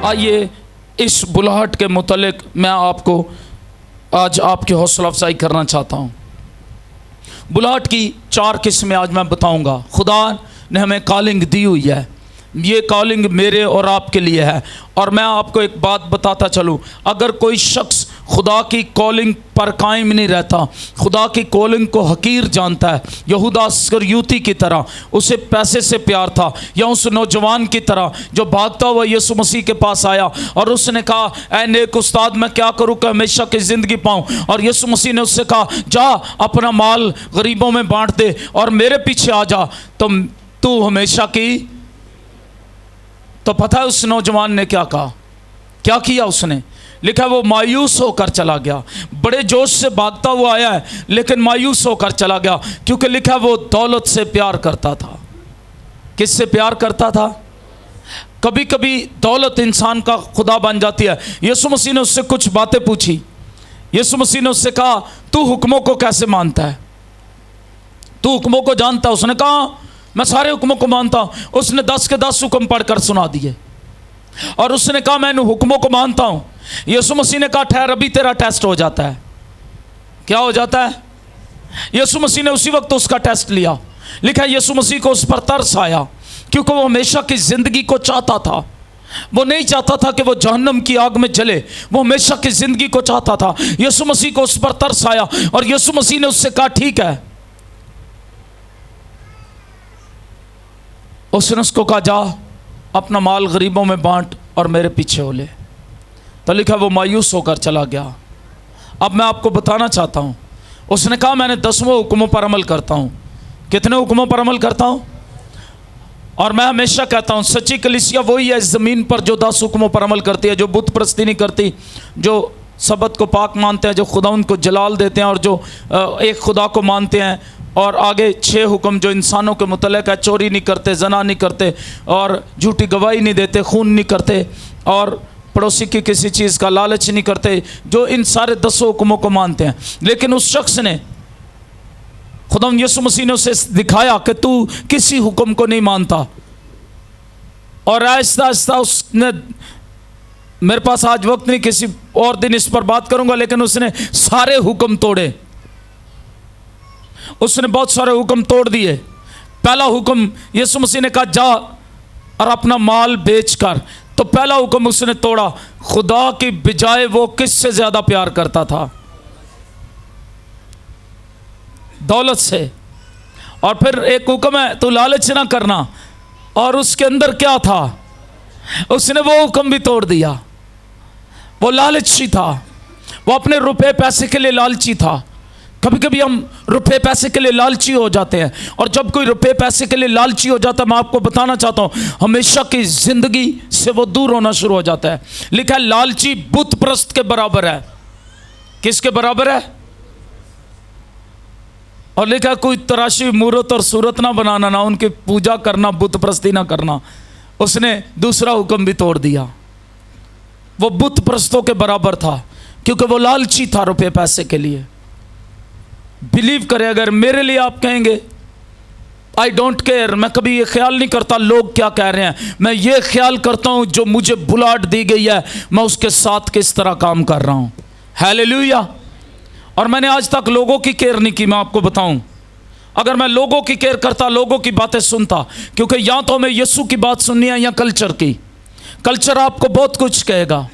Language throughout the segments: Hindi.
आइए इस बुलाहट के मुतल्लिक मैं आपको आज आपकी हौसला अफजाई करना चाहता हूँ। बुलाहट की 4 किस्में आज मैं बताऊँगा। खुदा ने हमें कॉलिंग दी हुई है, ये कॉलिंग मेरे और आपके लिए है। और मैं आपको एक बात बताता चलूँ, अगर कोई शख्स खुदा की कॉलिंग पर कायम नहीं रहता, खुदा की कॉलिंग को हकीर जानता है, यहूदा इस्करियोती की तरह उसे पैसे से प्यार था, या उस नौजवान की तरह जो भागता हुआ यीशु मसीह के पास आया और उसने कहा, ऐ नेक उस्ताद मैं क्या करूँ कि हमेशा की ज़िंदगी पाऊँ। और यीशु मसीह ने उससे कहा, जा अपना माल गरीबों में बांट दे और मेरे पीछे आ जा, तो तू हमेशा की। तो पता है उस नौजवान ने क्या कहा, क्या किया उसने? लिखा वो मायूस होकर चला गया। बड़े जोश से भागता हुआ आया है लेकिन मायूस होकर चला गया, क्योंकि लिखा वो दौलत से प्यार करता था। किससे प्यार करता था? कभी कभी दौलत इंसान का खुदा बन जाती है। यीशु मसीह ने उससे कुछ बातें पूछी। यीशु मसीह ने उससे कहा, तू हुक्मों को कैसे मानता है? तू हुक्मों को जानता है? उसने कहा, मैं सारे हुक्मों को मानता हूँ। उसने 10 के 10 हुक्म पढ़कर सुना दिए और उसने कहा, मैं इन हुक्मों को मानता हूँ। यीशु मसीह ने कहा, ठहर, अभी तेरा टेस्ट हो जाता है। क्या हो जाता है? यीशु मसीह ने उसी वक्त उसका टेस्ट लिया। लिखा है यीशु मसीह को उस पर तरस आया, क्योंकि वो हमेशा की ज़िंदगी को चाहता था। वो नहीं चाहता था कि वो जहन्नम की आग में जले, वो हमेशा की ज़िंदगी को चाहता था। यीशु मसीह को उस पर तरस आया और यीशु मसीह ने उससे कहा, ठीक है। उसने उसको कहा, जा अपना माल गरीबों में बांट और मेरे पीछे हो ले। तो लिखा वो मायूस होकर चला गया। अब मैं आपको बताना चाहता हूँ, उसने कहा, मैंने 10वें हुक्मों पर अमल करता हूँ। कितने हुक्मों पर अमल करता हूँ? और मैं हमेशा कहता हूँ, सच्ची कलीसिया वही है इस ज़मीन पर जो 10 हुक्मों पर अमल करती है, जो बुत परस्ती नहीं करती, जो सबत को पाक मानते हैं, जो खुदा उनको जलाल देते हैं और जो एक खुदा को मानते हैं। और आगे 6 हुक्म जो इंसानों के मुतल्लिक़ है, चोरी नहीं करते, जना नहीं करते और झूठी गवाही नहीं देते, खून नहीं करते और पड़ोसी की किसी चीज़ का लालच नहीं करते, जो इन सारे 10 हुक्मों को मानते हैं। लेकिन उस शख्स ने, खुदा यीशु मसीह ने उसे दिखाया कि तू किसी हुक्म को नहीं मानता। और आहिस्ता आहिस्ता उसने, मेरे पास आज वक्त नहीं, किसी और दिन इस पर बात करूंगा, लेकिन उसने सारे हुक्म तोड़े। उसने बहुत सारे हुक्म तोड़ दिए। पहला हुक्म यीशु मसीह ने कहा, जा और अपना माल बेच कर। तो पहला हुक्म उसने तोड़ा। खुदा की बजाय वो किससे ज्यादा प्यार करता था? दौलत से। और फिर एक हुक्म है, तू लालच ना करना, और उसके अंदर क्या था? उसने वो हुक्म भी तोड़ दिया। वो लालची था, वो अपने रुपए पैसे के लिए लालची था। कभी कभी हम रुपए पैसे के लिए लालची हो जाते हैं, और जब कोई रुपए पैसे के लिए लालची हो जाता है, मैं आपको बताना चाहता हूँ, हमेशा की जिंदगी से वो दूर होना शुरू हो जाता है। लिखा है लालची बुत परस्त के बराबर है। किसके बराबर है? और लिखा है कोई तराशी मूरत और सूरत ना बनाना, ना उनकी पूजा करना, बुत परस्ती ना करना। उसने दूसरा हुक्म भी तोड़ दिया। वो बुत परस्तों के बराबर था, क्योंकि वो लालची था रुपए पैसे के लिए। बिलीव करें, अगर मेरे लिए आप कहेंगे आई डोंट केयर, मैं कभी ये ख्याल नहीं करता लोग क्या कह रहे हैं, मैं ये ख्याल करता हूं जो मुझे बुलाहट दी गई है मैं उसके साथ किस तरह काम कर रहा हूं। हालेलुया। और मैंने आज तक लोगों की केयर नहीं की। मैं आपको बताऊं, अगर मैं लोगों की केयर करता, लोगों की बातें सुनता, क्योंकि या तो हमें यीशु की बात सुननी है या कल्चर की। कल्चर आपको बहुत कुछ कहेगा,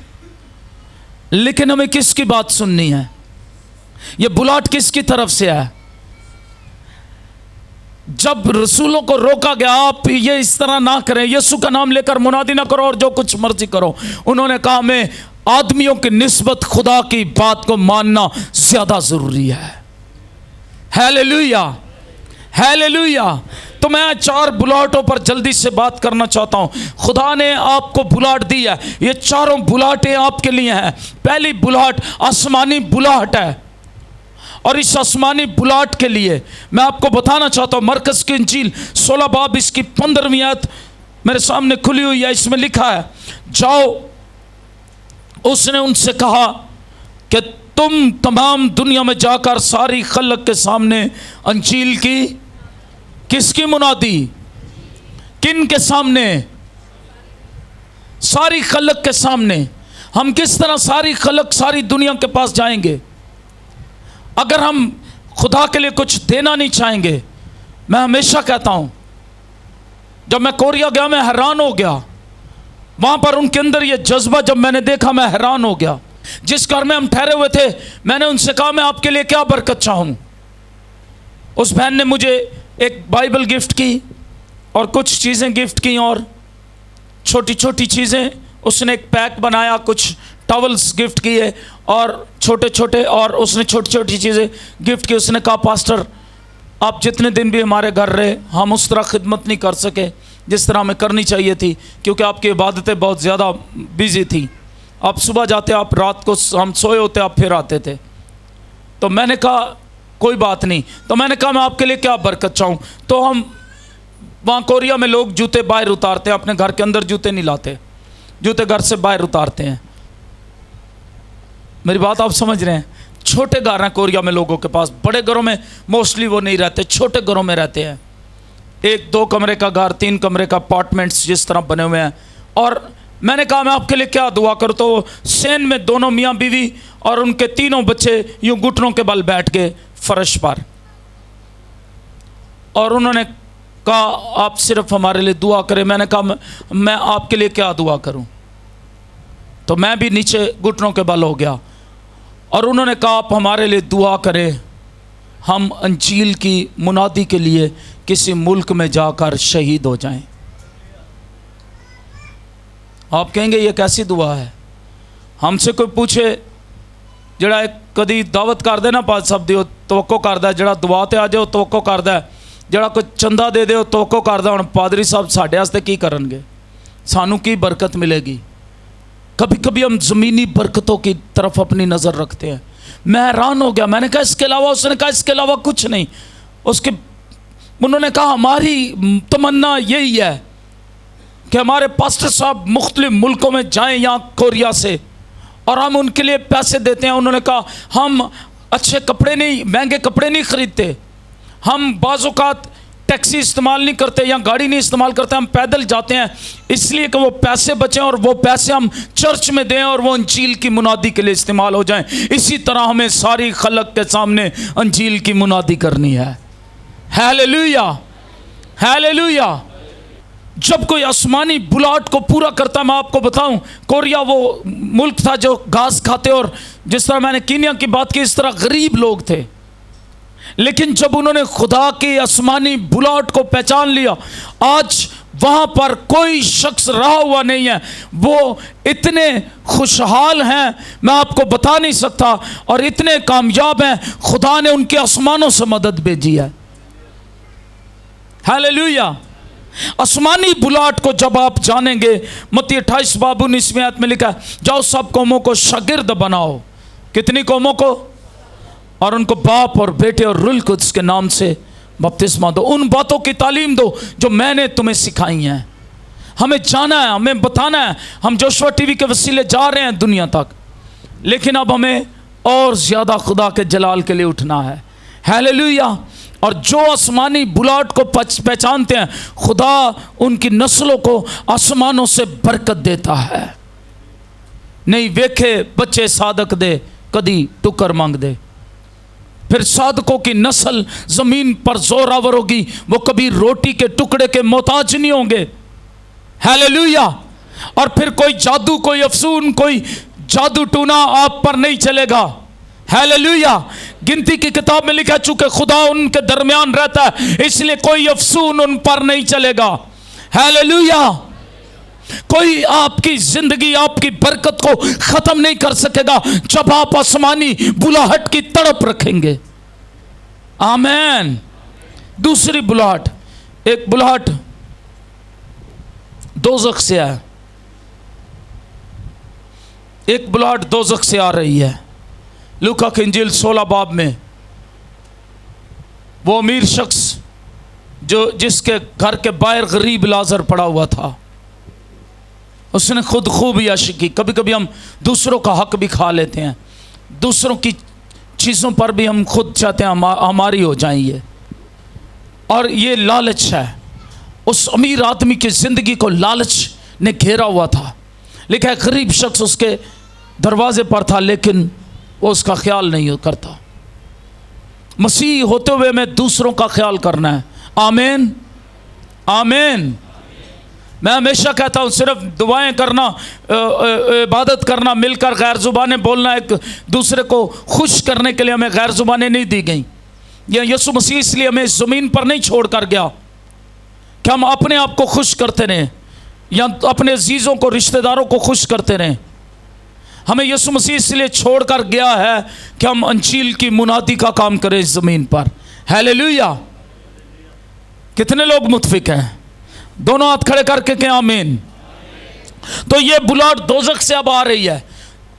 लेकिन हमें किसकी बात सुननी है? ये बुलाहट किसकी तरफ से है? जब रसूलों को रोका गया, आप ये इस तरह ना करें, यीशु का नाम लेकर मुनादी ना करो और जो कुछ मर्जी करो, उन्होंने कहा हमें आदमियों की निस्बत खुदा की बात को मानना ज्यादा जरूरी है। Hallelujah, hallelujah. तो मैं 4 बुलाहटों पर जल्दी से बात करना चाहता हूं। खुदा ने आपको बुलाहट दी है, ये चारों बुलाहटें आपके लिए हैं। पहली बुलाहट आसमानी बुलाहट है, और इस आसमानी बुलाहट के लिए मैं आपको बताना चाहता हूँ, मरकस की इंजील 16 बाब इसकी 15वीं आयत मेरे सामने खुली हुई है। इसमें लिखा है, जाओ, उसने उनसे कहा कि तुम तमाम दुनिया में जाकर सारी खलक के सामने अंजील की, किसकी मुनादी? किन के सामने? सारी खलक के सामने हम किस तरह सारी खलक सारी दुनिया के पास जाएंगे अगर हम खुदा के लिए कुछ देना नहीं चाहेंगे? मैं हमेशा कहता हूं, जब मैं कोरिया गया मैं हैरान हो गया। वहां पर उनके अंदर ये जज्बा जब मैंने देखा मैं हैरान हो गया। जिस घर में हम ठहरे हुए थे मैंने उनसे कहा मैं आपके लिए क्या बरकत चाहूं। उस बहन ने मुझे एक बाइबल गिफ्ट की और कुछ चीज़ें गिफ्ट की और छोटी छोटी चीज़ें उसने एक पैक बनाया, कुछ टॉवल्स गिफ्ट किए और छोटे छोटे, और उसने छोटी छोटी चीज़ें गिफ्ट की। उसने कहा पास्टर आप जितने दिन भी हमारे घर रहे हम उस तरह खिदमत नहीं कर सके जिस तरह हमें करनी चाहिए थी, क्योंकि आपकी इबादतें बहुत ज़्यादा बिजी थी। आप सुबह जाते, आप रात को हम सोए होते, आप फिर आते थे। तो मैंने कहा कोई बात नहीं। तो मैंने कहा मैं आपके लिए क्या बरकत चाहूँ। तो हम वहाँ कोरिया में लोग जूते बाहर उतारते हैं, अपने घर के अंदर जूते नहीं लाते, जूते घर से बाहर उतारते हैं। मेरी बात आप समझ रहे हैं? छोटे घर हैं कोरिया में लोगों के पास, बड़े घरों में मोस्टली वो नहीं रहते, छोटे घरों में रहते हैं। 1-2 कमरे का घर, 3 कमरे का अपार्टमेंट्स जिस तरह बने हुए हैं। और मैंने कहा मैं आपके लिए क्या दुआ करूँ। तो सेन में दोनों मियाँ बीवी और उनके 3 बच्चे यूँ घुटनों के बल बैठ के फर्श पर, और उन्होंने कहा आप सिर्फ हमारे लिए दुआ करें। मैंने कहा मैं आपके लिए क्या दुआ करूं। तो मैं भी नीचे घुटनों के बल हो गया और उन्होंने कहा आप हमारे लिए दुआ करें, हम अंजील की मुनादी के लिए किसी मुल्क में जाकर शहीद हो जाएं। आप कहेंगे ये कैसी दुआ है? हमसे कोई पूछे जड़ा कदी दावत कर देना 5 शब्द तवक्को करदा, जड़ा दुआ ते आ जाओ तवक्को करदा, जड़ा कोई चंदा दे दे तवक्को करदा। हुण पादरी साहब साडे वास्ते की करनगे, सानू की बरकत मिलेगी? कभी कभी हम ज़मीनी बरकतों की तरफ अपनी नज़र रखते हैं। मैं हैरान हो गया, मैंने कहा इसके अलावा? उसने कहा इसके अलावा कुछ नहीं। उन्होंने कहा हमारी तमन्ना यही है कि हमारे पास्टर साहब मुख्तलिफ मुल्कों में जाएं यहाँ कोरिया से, और हम उनके लिए पैसे देते हैं। उन्होंने कहा हम अच्छे कपड़े नहीं, महंगे कपड़े नहीं खरीदते, हम बाज़-औक़ात टैक्सी इस्तेमाल नहीं करते या गाड़ी नहीं इस्तेमाल करते, हम पैदल जाते हैं इसलिए कि वो पैसे बचें और वो पैसे हम चर्च में दें और वो अंजील की मुनादी के लिए इस्तेमाल हो जाएं। इसी तरह हमें सारी खलक के सामने अंजील की मुनादी करनी है। Hallelujah, hallelujah. जब कोई आसमानी बुलाहट को पूरा करता, मैं आपको बताऊं, कोरिया वो मुल्क था जो घास खाते, और जिस तरह मैंने कीनिया की बात की इस तरह गरीब लोग थे। लेकिन जब उन्होंने खुदा की आसमानी बुलाहट को पहचान लिया, आज वहाँ पर कोई शख्स रहा हुआ नहीं है। वो इतने खुशहाल हैं मैं आपको बता नहीं सकता, और इतने कामयाब हैं, खुदा ने उनके आसमानों से मदद भेजी है। हालेलुया। आसमानी बुलाहट को जब आप जानेंगे, मत्ती 28:19 आयत में लिखा है, जाओ सब कौमों को शागिर्द बनाओ। कितनी कौमों को? और उनको बाप और बेटे और रूह कुद्स के नाम से बपतिस्मा दो, उन बातों की तालीम दो जो मैंने तुम्हें सिखाई हैं। हमें जाना है, हमें बताना है। हम जोशुआ टीवी के वसीले जा रहे हैं दुनिया तक, लेकिन अब हमें और ज़्यादा खुदा के जलाल के लिए उठना है। हालेलुया। और जो आसमानी बुलाहट को पहचानते हैं, खुदा उनकी नस्लों को आसमानों से बरकत देता है। नहीं वेखे बच्चे सादक दे, कदी टुकर मांग दे। फिर सादकों की नस्ल जमीन पर जोरावर होगी, वो कभी रोटी के टुकड़े के मोहताज नहीं होंगे। हालेलुया। और फिर कोई जादू, कोई अफसून, कोई जादू टूना आप पर नहीं चलेगा। हालेलुया। गिनती की किताब में लिखा, चूंकि खुदा उनके दरमियान रहता है इसलिए कोई अफसून उन पर नहीं चलेगा। हालेलुया। कोई आपकी जिंदगी, आपकी बरकत को खत्म नहीं कर सकेगा जब आप आसमानी बुलाहट की तड़प रखेंगे। आमीन। दूसरी बुलाहट, एक बुलाहट दोज़ख से है, एक बुलाहट दोज़ख से आ रही है। लूका की इंजील 16 बाब में वो अमीर शख्स जिसके घर के बाहर गरीब लाजर पड़ा हुआ था, उसने खुद खूब याशी की। कभी कभी हम दूसरों का हक भी खा लेते हैं, दूसरों की चीज़ों पर भी हम खुद चाहते हैं हमारी हो जाएंगे, और ये लालच है। उस अमीर आदमी की ज़िंदगी को लालच ने घेरा हुआ था। लिखा है गरीब शख्स उसके दरवाजे पर था लेकिन वो उसका ख्याल नहीं करता। मसीह होते हुए हमें दूसरों का ख्याल करना है। आमीन, आमीन। मैं हमेशा कहता हूँ सिर्फ दुआएं करना, इबादत करना, मिलकर गैर ज़ुबानें बोलना, एक दूसरे को खुश करने के लिए हमें गैर ज़ुबानें नहीं दी गई। यह यीशु मसीह इसलिए हमें इस ज़मीन पर नहीं छोड़ कर गया कि हम अपने आप को खुश करते रहें या अपने अजीज़ों को, रिश्तेदारों को खुश करते रहें। हमें यीशु मसीह इसलिए छोड़ कर गया है कि हम अंजील की मुनादी का काम करें इस ज़मीन पर। हालेलुया। कितने लोग मुत्फिक हैं? दोनों हाथ खड़े करके कहें आमीन। तो ये बुलाहट दोज़ख से अब आ रही है।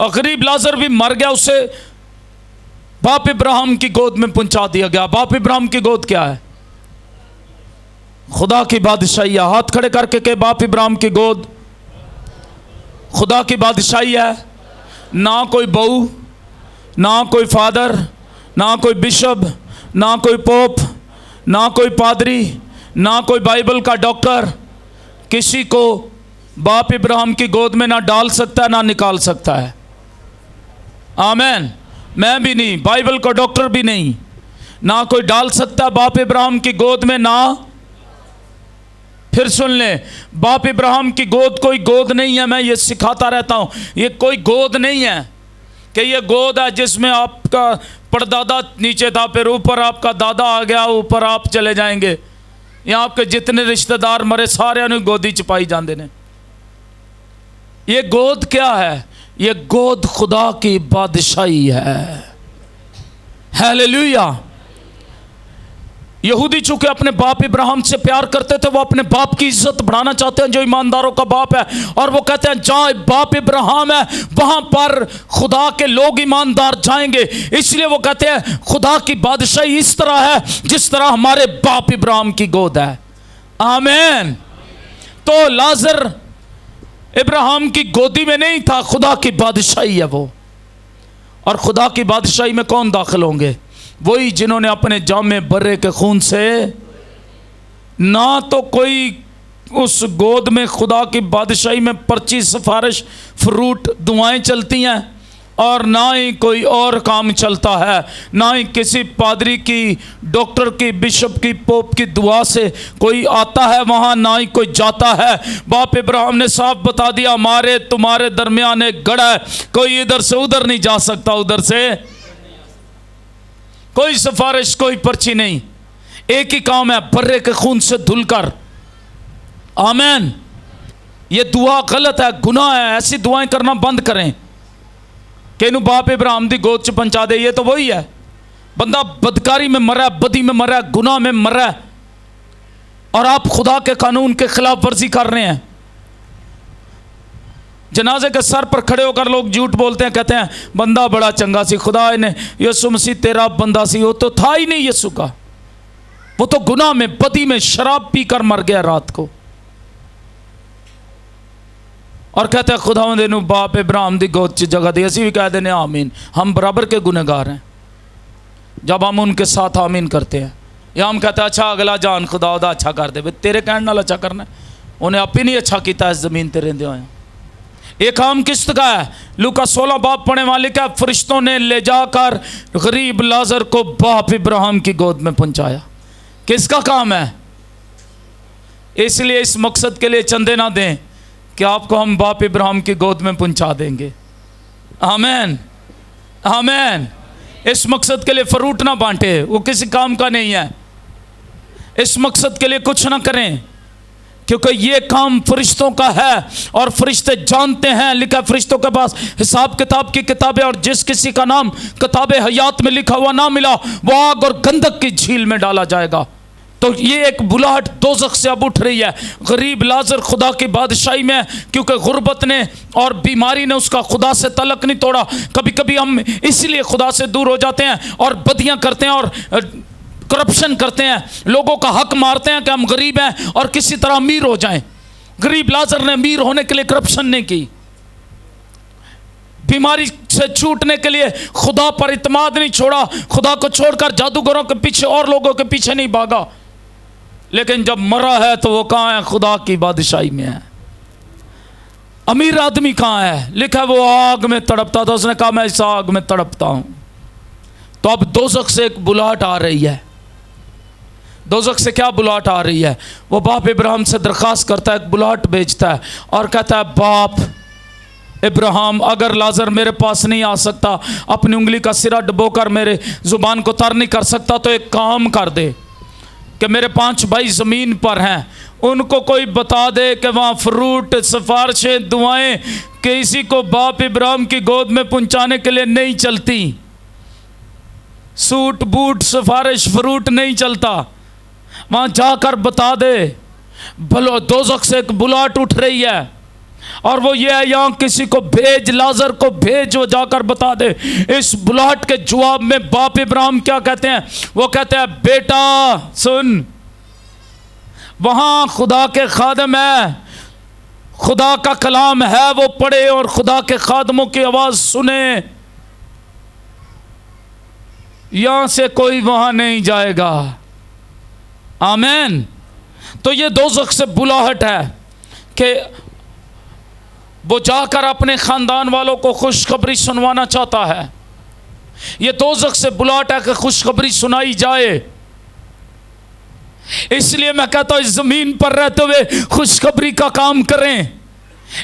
और गरीब लाजर भी मर गया, उसे बाप इब्राहिम की गोद में पहुंचा दिया गया। बाप इब्राहिम की गोद क्या है? खुदा की बादशाही है। हाथ खड़े करके कहें बाप इब्राहिम की गोद खुदा की बादशाही है। ना कोई बहू, ना कोई फादर, ना कोई बिशप, ना कोई पोप, ना कोई पादरी, ना कोई बाइबल का डॉक्टर किसी को बाप इब्राहिम की गोद में ना डाल सकता है ना निकाल सकता है। आमीन। मैं भी नहीं, बाइबल का डॉक्टर भी नहीं, ना कोई डाल सकता बाप इब्राहिम की गोद में ना। फिर सुन ले, बाप इब्राहिम की गोद कोई गोद नहीं है। मैं ये सिखाता रहता हूँ, ये कोई गोद नहीं है कि ये गोद है जिसमें आपका परदादा नीचे था, फिर ऊपर आपका दादा आ गया, ऊपर आप चले जाएंगे। यहाँ आपके जितने रिश्तेदार मरे सारे ने गोदी च पाई जाते ने। ये गोद क्या है? ये गोद खुदा की बादशाही है। हालेलुया। यहूदी चूंकि अपने बाप इब्राहिम से प्यार करते थे, वो अपने बाप की इज्जत बढ़ाना चाहते हैं जो ईमानदारों का बाप है, और वो कहते हैं जहाँ बाप इब्राहिम है वहाँ पर खुदा के लोग ईमानदार जाएंगे। इसलिए वो कहते हैं खुदा की बादशाही इस तरह है जिस तरह हमारे बाप इब्राहिम की गोद है। आमीन। तो लाजर इब्राहिम की गोदी में नहीं था, खुदा की बादशाही है वो। और खुदा की बादशाही में कौन दाखिल होंगे? वही जिन्होंने अपने जामे बर्रे के खून से, ना तो कोई उस गोद में खुदा की बादशाही में पर्ची, सिफारिश, फ्रूट, दुआएं चलती हैं, और ना ही कोई और काम चलता है, ना ही किसी पादरी की, डॉक्टर की, बिशप की, पोप की दुआ से कोई आता है वहाँ, ना ही कोई जाता है। बाप इब्राहिम ने साफ बता दिया हमारे तुम्हारे दरमियान एक गड़ा है, कोई इधर से उधर नहीं जा सकता, उधर से कोई सिफारिश, कोई पर्ची नहीं। एक ही काम है, बर्रे के खून से धुलकर। आमीन। ये दुआ गलत है, गुनाह है। ऐसी दुआएं करना बंद करें कि इन्हू बाप इब्राहिम दी गोद च पहुंचा दे। ये तो वही है, बंदा बदकारी में मरा, बदी में मरा, गुनाह में मरा, और आप खुदा के कानून के खिलाफ वर्जी कर रहे हैं। जनाजे के सर पर खड़े होकर लोग झूठ बोलते हैं, कहते हैं बंदा बड़ा चंगा सी, खुदा ने यीशु मसीह तेरा बंदा सी। वो तो था ही नहीं यीशु का, वो तो गुनाह में, बदी में, शराब पीकर मर गया रात को। और कहते हैं खुदा ने बाप इब्राहिम दी गोद च जगह दी। असी भी कह देने आमीन। हम बराबर के गुनहगार हैं जब हम उनके साथ आमीन करते हैं, या हम कहते हैं अच्छा अगला जान खुदा उदा अच्छा कर दे। तेरे कहने नाल अच्छा करना, उन्हें आप ही नहीं अच्छा किया इस जमीन ते रहिंदे होए। एक काम किस्त का है, लूका 16 बाप पढ़ने वाले का, फरिश्तों ने ले जाकर गरीब लाजर को बाप इब्राहिम की गोद में पहुंचाया। किसका काम है? इसलिए इस मकसद के लिए चंदे ना दें कि आपको हम बाप इब्राहिम की गोद में पहुंचा देंगे। आमीन, आमीन। इस मकसद के लिए फ्रूट ना बांटे, वो किसी काम का नहीं है। इस मकसद के लिए कुछ ना करें, क्योंकि ये काम फरिश्तों का है और फरिश्ते जानते हैं। लिखा फरिश्तों के पास हिसाब किताब की किताबें, और जिस किसी का नाम किताबे हयात में लिखा हुआ ना मिला वो आग और गंधक की झील में डाला जाएगा। तो ये एक बुलाहट दोज़ख से अब उठ रही है। गरीब लाजर खुदा की बादशाही में, क्योंकि गुर्बत ने और बीमारी ने उसका खुदा से तलक नहीं तोड़ा। कभी कभी हम इसलिए खुदा से दूर हो जाते हैं और बदियां करते हैं और करप्शन करते हैं, लोगों का हक मारते हैं कि हम गरीब हैं और किसी तरह अमीर हो जाएं। गरीब लाजर ने अमीर होने के लिए करप्शन नहीं की, बीमारी से छूटने के लिए खुदा पर इत्मीनान नहीं छोड़ा, खुदा को छोड़कर जादूगरों के पीछे और लोगों के पीछे नहीं भागा। लेकिन जब मरा है तो वो कहाँ है? खुदा की बादशाही में है। अमीर आदमी कहाँ है? लिखा है वो आग में तड़पता था। उसने कहा मैं इस आग में तड़पता हूं। तो अब दोज़ख से एक बुलाहट आ रही है। दोज़ख से क्या बुलाहट आ रही है? वो बाप इब्राहिम से दरख्वास्त करता है, एक बुलाहट भेजता है और कहता है बाप इब्राहिम, अगर लाजर मेरे पास नहीं आ सकता, अपनी उंगली का सिरा डुबोकर मेरे जुबान को तर नहीं कर सकता, तो एक काम कर दे कि मेरे 5 भाई ज़मीन पर हैं, उनको कोई बता दे कि वहाँ फ्रूट, सिफारिशें, दुआएं किसी को बाप इब्राहिम की गोद में पहुँचाने के लिए नहीं चलती। सूट बूट सिफारिश फ्रूट नहीं चलता, वहाँ जाकर बता दे। भलो दोज़ख से एक बुलाहट उठ रही है और वो ये है, यहाँ किसी को भेज, लाजर को भेज, वो जाकर बता दे। इस बुलाहट के जवाब में बाप इब्राहिम क्या कहते हैं? वो कहते हैं बेटा सुन, वहाँ खुदा के खादम है, खुदा का कलाम है, वो पढ़े और खुदा के खादमों की आवाज़ सुने। यहाँ से कोई वहाँ नहीं जाएगा। आमीन। तो ये दोज़ख से बुलाहट है कि वो जाकर अपने ख़ानदान वालों को खुशखबरी सुनवाना चाहता है। ये दोज़ख से बुलाहट है कि खुशखबरी सुनाई जाए। इसलिए मैं कहता हूँ इस ज़मीन पर रहते हुए खुशखबरी का काम करें,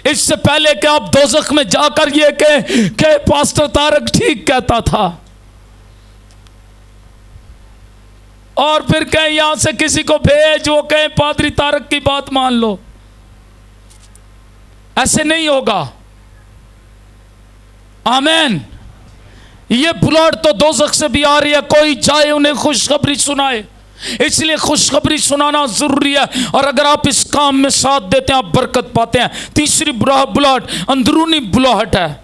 इससे पहले कि आप दोज़ख में जाकर ये कहें कि पास्टर तारक ठीक कहता था, और फिर कहें यहां से किसी को भेज, वो कहें पादरी तारक की बात मान लो। ऐसे नहीं होगा। आमीन। ये बुलाहट तो दोज़ख से भी आ रही है, कोई जाए उन्हें खुशखबरी सुनाए। इसलिए खुशखबरी सुनाना जरूरी है, और अगर आप इस काम में साथ देते हैं आप बरकत पाते हैं। तीसरी बुलाहट अंदरूनी बुलाहट है,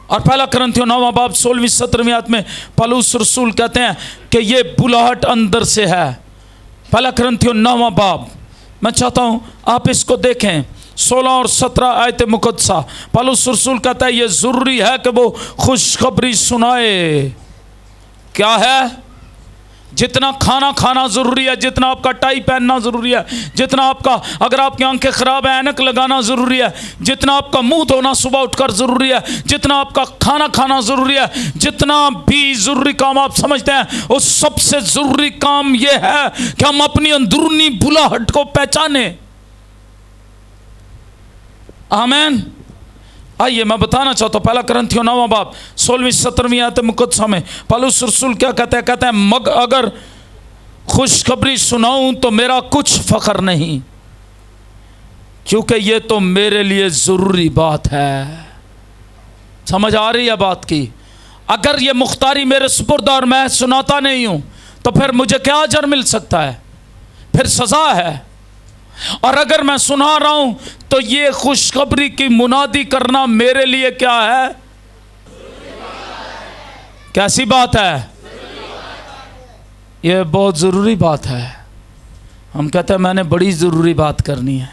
और पहला कुरिन्थियों 9वां बाब 16वीं 17वीं आयत में पौलुस रसूल कहते हैं कि ये बुलाहट अंदर से है। पहला कुरिन्थियों 9वां बाब, मैं चाहता हूं आप इसको देखें, 16 और 17 आयत मुकद्दसा। पौलुस रसूल कहता है ये जरूरी है कि वो खुशखबरी सुनाए। क्या है? जितना खाना खाना ज़रूरी है, जितना आपका टाई पहनना ज़रूरी है, जितना आपका, अगर आपकी आंखें ख़राब है, ऐनक लगाना ज़रूरी है, जितना आपका मुंह धोना सुबह उठकर ज़रूरी है, जितना आपका खाना खाना ज़रूरी है, जितना भी ज़रूरी काम आप समझते हैं, उस सबसे ज़रूरी काम यह है कि हम अपनी अंदरूनी बुलाहट को पहचाने। आमीन। आइए मैं बताना चाहता हूँ, पहला कुरिन्थियों 9वां बाब 16वीं 17वीं आयत मुकद्दसा में पौलुस रसूल क्या कहते हैं? कहते हैं मग अगर खुशखबरी सुनाऊं तो मेरा कुछ फ़ख्र नहीं, क्योंकि ये तो मेरे लिए ज़रूरी बात है। समझ आ रही है बात की? अगर ये मुख्तारी मेरे सुपुर्द और मैं सुनाता नहीं हूँ तो फिर मुझे क्या अजर मिल सकता है? फिर सज़ा है। और अगर मैं सुना रहा हूं तो ये खुशखबरी की मुनादी करना मेरे लिए क्या है? कैसी बात है? ये बहुत ज़रूरी बात है। हम कहते हैं मैंने बड़ी ज़रूरी बात करनी है।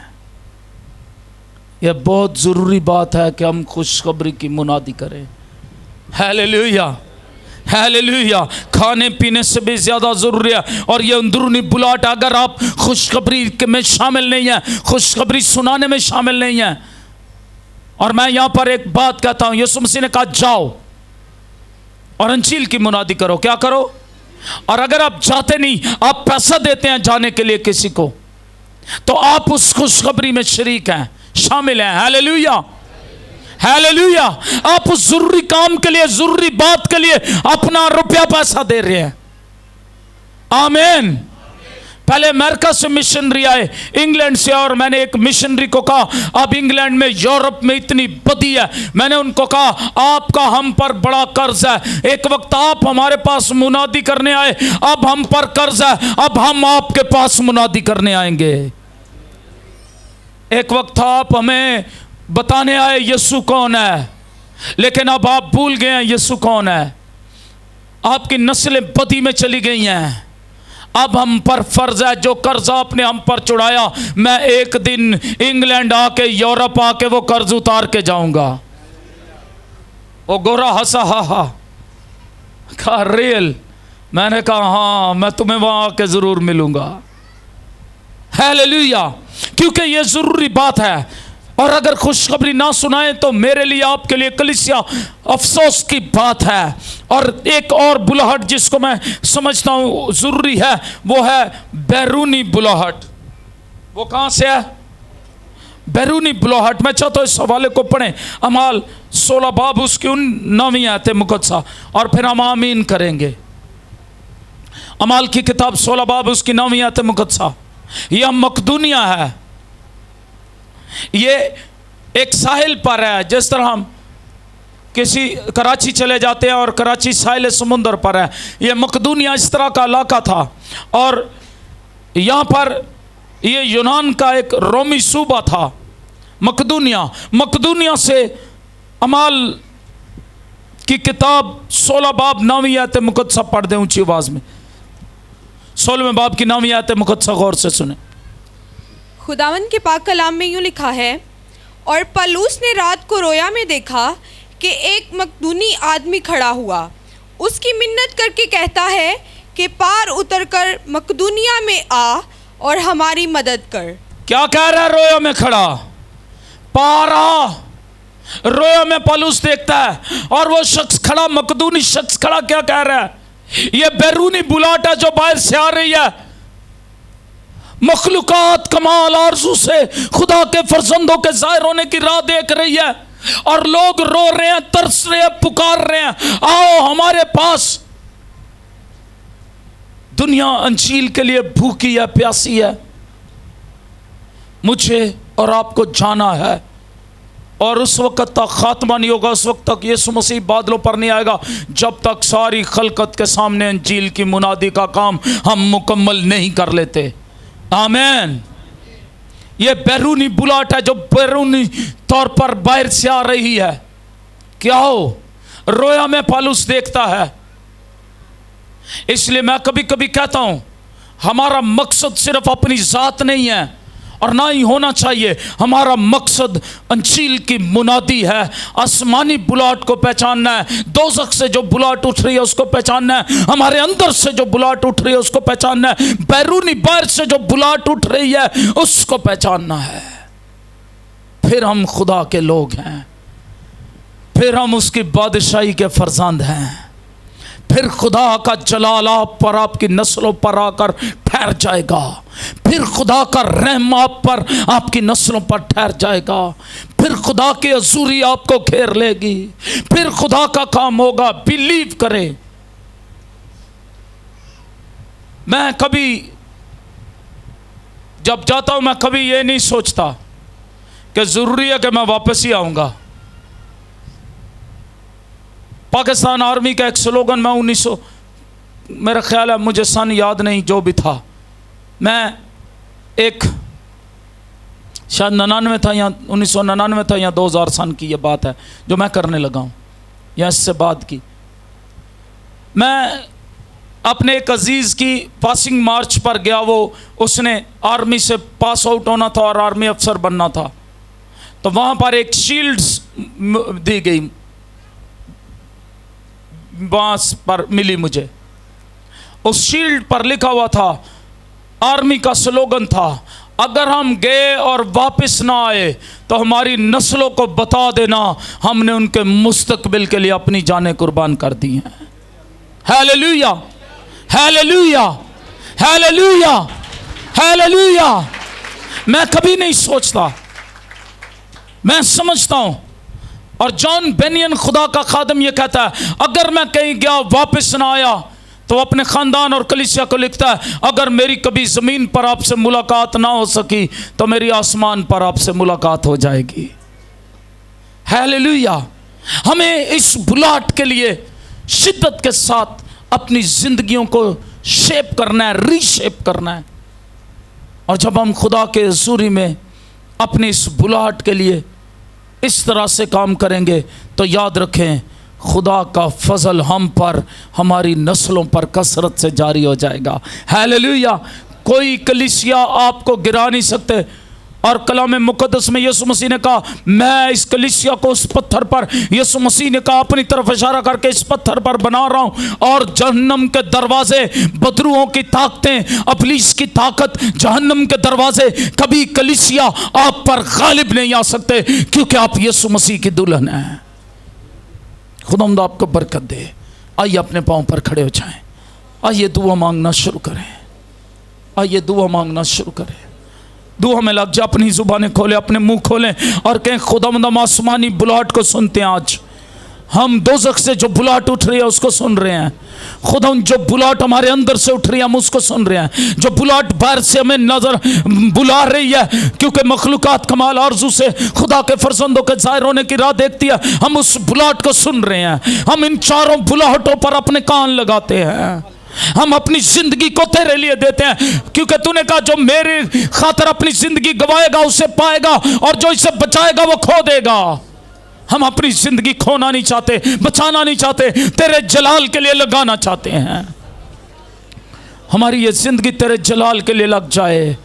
यह बहुत ज़रूरी बात है कि हम खुशखबरी की मुनादी करें। Hallelujah, hallelujah. खाने पीने से भी ज़्यादा ज़रूरी है। और ये अंदरूनी बुलाहट, अगर आप खुशखबरी में शामिल नहीं हैं, खुशखबरी सुनाने में शामिल नहीं हैं, और मैं यहाँ पर एक बात कहता हूँ, यीशु मसीह ने कहा जाओ और अंजील की मुनादी करो। क्या करो? और अगर आप जाते नहीं, आप पैसा देते हैं जाने के लिए किसी को, तो आप उस खुशखबरी में शरीक हैं, शामिल हैं। Hallelujah, hallelujah. आप उस जरूरी काम के लिए, जरूरी बात के लिए अपना रुपया पैसा दे रहे हैं। आमीन। पहले अमेरिका से मिशनरी आए, इंग्लैंड से, और मैंने एक मिशनरी को कहा अब इंग्लैंड में, यूरोप में इतनी बदी है, मैंने उनको कहा आपका हम पर बड़ा कर्ज है। एक वक्त आप हमारे पास मुनादी करने आए, अब हम पर कर्ज है, अब हम आपके पास मुनादी करने आएंगे। एक वक्त आप हमें बताने आए यीशु कौन है, लेकिन अब आप भूल गए हैं यीशु कौन है। आपकी नस्लें बदी में चली गई हैं। अब हम पर फर्ज है, जो कर्ज आपने हम पर चुड़ाया, मैं एक दिन इंग्लैंड आके, यूरोप आके वो कर्ज उतार के जाऊंगा। वो गोरा हंसा, हा हा, कहा रियल? मैंने कहा हाँ, मैं तुम्हें वहां आके जरूर मिलूंगा। हालेलुया। क्योंकि ये जरूरी बात है। और अगर खुशखबरी ना सुनाए तो मेरे लिए, आपके लिए, कलीसिया, अफसोस की बात है। और एक और बुलाहट जिसको मैं समझता हूँ ज़रूरी है, वो है बैरूनी बुलाहट। वो कहाँ से है? बैरूनी बुलाहट। मैं चाहता हूँ इस हवाले को पढ़ें, अमाल 16 बाब उसकी 9वीं आयत मुक़द्दसा, और फिर हम आमीन करेंगे। अमाल की किताब 16 बाब उसकी 9वीं आयत मुक़द्दसा। यह मकदूनिया है, ये एक साहिल पर है। जिस तरह हम किसी कराची चले जाते हैं और कराची साहिल समुंदर पर है, ये मकदूनिया इस तरह का इलाका था। और यहाँ पर ये यूनान का एक रोमी सूबा था, मकदूनिया। मकदूनिया से अमाल की किताब 16 बाब 9वीं आयत मुक़द्दसा पढ़ दें ऊंची आवाज़ में। 16वें बाब की 9वीं आयत मुक़द्दसा गौर से सुने। खुदावन के पाक कलाम में यूँ लिखा है, और पलूस ने रात को रोया में देखा कि एक मकदूनी आदमी खड़ा हुआ, उसकी मिन्नत करके कहता है कि पार उतरकर मकदूनिया में आ और हमारी मदद कर। क्या कह रहा है? रोया में खड़ा, पार आ। रोया में पलूस देखता है और वो शख्स खड़ा, मकदूनी शख्स खड़ा, क्या कह रहा है? ये बैरूनी बुलाहट है जो बाहर से आ रही है। मखलूकात कमाल आरज़ू से खुदा के फरजंदों के ज़ाहिर होने की राह देख रही है, और लोग रो रहे हैं, तरस रहे हैं, पुकार रहे हैं, आओ हमारे पास। दुनिया अंजील के लिए भूखी है, प्यासी है। मुझे और आपको जाना है, और उस वक्त तक खात्मा नहीं होगा, उस वक्त तक यीशु मसीह बादलों पर नहीं आएगा, जब तक सारी खलकत के सामने अंजील की मुनादी का काम हम मुकम्मल नहीं कर लेते। आमीन। ये बैरूनी बुलाहट है जो बैरूनी तौर पर बाहर से आ रही है। क्या हो? रोया में पलूस देखता है। इसलिए मैं कभी कभी कहता हूं, हमारा मकसद सिर्फ अपनी जात नहीं है, और ना ही होना चाहिए। हमारा मकसद अंजील की मुनादी है, आसमानी बुलाहट को पहचानना है, दोज़ख से जो बुलाहट उठ रही है उसको पहचानना है, हमारे अंदर से जो बुलाहट उठ रही है उसको पहचानना है, बैरूनी बाहर से जो बुलाहट उठ रही है उसको पहचानना है। फिर हम खुदा के लोग हैं, फिर हम उसकी बादशाही के फरजंद हैं, फिर खुदा का जलाल आप पर, आपकी नस्लों पर आकर ठहर जाएगा, फिर खुदा का रहम आप पर, आपकी नस्लों पर ठहर जाएगा, फिर खुदा की अजूरी आपको घेर लेगी, फिर खुदा का काम होगा। बिलीव करें। मैं कभी जब जाता हूं, मैं कभी ये नहीं सोचता कि जरूरी है कि मैं वापस ही आऊंगा। पाकिस्तान आर्मी का एक स्लोगन, मैं 1900, मेरा ख्याल है, मुझे सन याद नहीं, जो भी था, मैं एक शायद 99 था या 1999 था या 2000 सन की ये बात है जो मैं करने लगा हूँ, या इससे बाद की। मैं अपने एक अजीज़ की पासिंग मार्च पर गया, वो उसने आर्मी से पास आउट होना था और आर्मी अफसर बनना था। तो वहाँ पर एक शील्ड्स दी गई, बांस पर मिली मुझे। उस शील्ड पर लिखा हुआ था, आर्मी का स्लोगन था, अगर हम गए और वापस ना आए तो हमारी नस्लों को बता देना हमने उनके मुस्तकबिल के लिए अपनी जानें कुर्बान कर दी हैं। Hallelujah, hallelujah, hallelujah, hallelujah. मैं कभी नहीं सोचता, मैं समझता हूं। और जॉन बेनियन खुदा का खादम ये कहता है, अगर मैं कहीं गया वापस ना आया तो अपने ख़ानदान और कलीसिया को लिखता है, अगर मेरी कभी ज़मीन पर आपसे मुलाकात ना हो सकी तो मेरी आसमान पर आपसे मुलाकात हो जाएगी। हालेलुया। हमें इस बुलाहट के लिए शिद्दत के साथ अपनी ज़िंदगियों को शेप करना है, रीशेप करना है। और जब हम खुदा के हुज़ूरी में अपनी इस बुलाहट के लिए इस तरह से काम करेंगे तो याद रखें, खुदा का फजल हम पर, हमारी नस्लों पर कसरत से जारी हो जाएगा। हालेलुया। कोई कलीसिया आपको गिरा नहीं सकते। और कलाम मुकद्दस में यीशु मसीह ने कहा, मैं इस कलीसिया को उस पत्थर पर, यीशु मसीह ने कहा अपनी तरफ इशारा करके, इस पत्थर पर बना रहा हूं और जहन्नम के दरवाजे, बदरुओं की ताकतें, इब्लीस की ताकत, जहन्नम के दरवाजे, कभी कलीसिया आप पर गालिब नहीं आ सकते, क्योंकि आप यीशु मसीह की दुल्हन हैं। खुदावंद आपको बरकत दे। आइए अपने पांव पर खड़े हो जाएं, आइए दुआ मांगना शुरू करें, आइए दुआ मांगना शुरू करें। दुआ में लग जा, अपनी जुबानें खोले, अपने मुंह खोलें और कहें, खुदावंद हम आसमानी बुलाहट को सुनते हैं। आज हम दोज़ख से जो बुलाहट उठ रही है उसको सुन रहे हैं। खुदावंद जो बुलाहट हमारे अंदर से उठ रही है हम उसको सुन रहे हैं। जो बुलाहट बाहर से हमें नजर बुला रही है, क्योंकि मखलूकात कमाल आरजू से खुदा के फरजंदों के जाहिर होने की राह देखती है, हम उस बुलाहट को सुन रहे हैं। हम इन चारों बुलाहटों पर अपने कान लगाते हैं। हम अपनी जिंदगी को तेरे लिए देते हैं, क्योंकि तूने कहा जो मेरे खातिर अपनी जिंदगी गवाएगा उसे पाएगा, और जो इसे बचाएगा वो खो देगा। हम अपनी जिंदगी खोना नहीं चाहते, बचाना नहीं चाहते, तेरे जलाल के लिए लगाना चाहते हैं। हमारी ये जिंदगी तेरे जलाल के लिए लग जाए।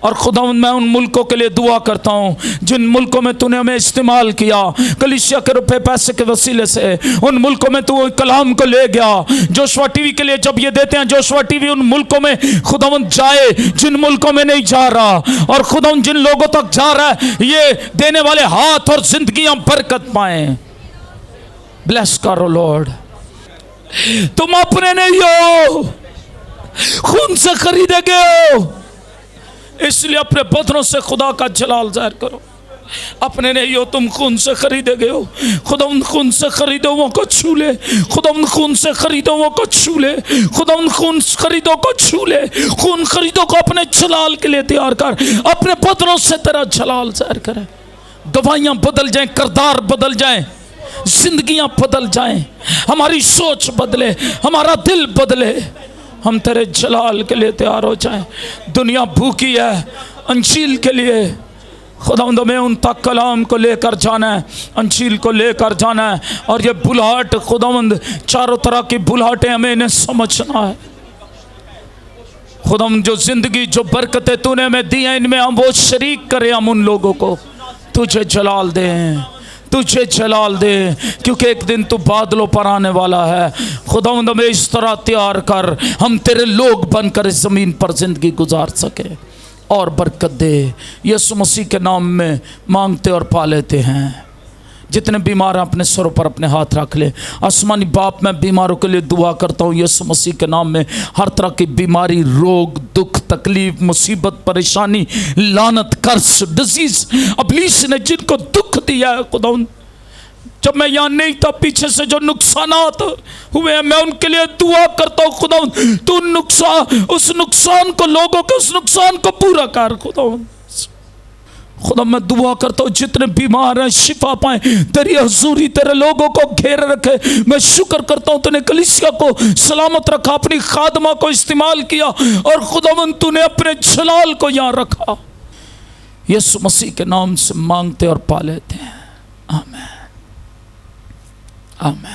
और खुदावंद मैं उन मुल्कों के लिए दुआ करता हूँ जिन मुल्कों में तूने हमें इस्तेमाल किया कलीसिया के रुपए पैसे के वसीले से। उन मुल्कों में तू कलाम को ले गया। जोशुआ टीवी के लिए जब ये देते हैं, जोशुआ टीवी उन मुल्कों में खुदावंद जाए जिन मुल्कों में नहीं जा रहा, और खुदावंद जिन लोगों तक जा रहा है ये देने वाले हाथ और जिंदगियां बरकत पाए। ब्लेस करो लॉर्ड। तुम अपने नहीं हो, खून से खरीदे गए हो, इसलिए अपने बदनों से खुदा का जलाल जाहिर करो। अपने नहीं हो, तुम खून से खरीदे गए हो। खुदावंद खून से खरीदो वो को छू ले, खुदावंद खून से खरीदो वो को छू ले, खुदावंद खून खरीदो को छू ले, खून खरीदो को अपने जलाल के लिए तैयार कर। अपने बदनों से तेरा जलाल जाहिर करे। गवाहियां बदल जाएं, किरदार बदल जाएं, जिंदगियां बदल जाएं, हमारी सोच बदले, हमारा दिल बदले, हम तेरे जलाल के लिए तैयार हो जाएं। दुनिया भूखी है अंजील के लिए। खुदावंद हमें उन तक कलाम को लेकर जाना है, अंजील को लेकर जाना है। और ये बुलाहट खुदावंद, चारों तरह की बुलाहटें हमें इन्हें समझना है। खुदावंद जो जिंदगी, जो बरकतें तूने हमें दी हैं, इनमें हम वो शरीक करें। हम उन लोगों को तुझे जलाल दें, तुझे जलाल दे, क्योंकि एक दिन तू बादलों पर आने वाला है। खुदावंद हमें इस तरह तैयार कर, हम तेरे लोग बनकर इस ज़मीन पर ज़िंदगी गुजार सके और बरकत दे। यीशु मसीह के नाम में मांगते और पा लेते हैं। जितने बीमार हैं अपने सरों पर अपने हाथ रख ले। आसमानी बाप, मैं बीमारों के लिए दुआ करता हूँ यीशु मसीह के नाम में। हर तरह की बीमारी, रोग, दुख, तकलीफ, मुसीबत, परेशानी, लानत, कर्ज, डिजीज, इब्लीस ने जिनको दुख दिया है खुदावंद, जब मैं यहाँ नहीं था, पीछे से जो नुकसानात हुए हैं, मैं उनके लिए दुआ करता हूँ खुदावंद, तू उस नुकसान को, लोगों के उस नुकसान को पूरा कर खुदावंद। खुदा मैं दुआ करता हूँ जितने बीमार हैं शिफा पाएं, तेरी हजूरी तेरे लोगों को घेरे रखे। मैं शुक्र करता हूँ तूने कलीसिया को सलामत रखा, अपनी खादमा को इस्तेमाल किया, और खुदावंद तूने अपने जलाल को यहाँ रखा। यीशु मसीह के नाम से मांगते और पा लेते हैं। आमीन, आमीन।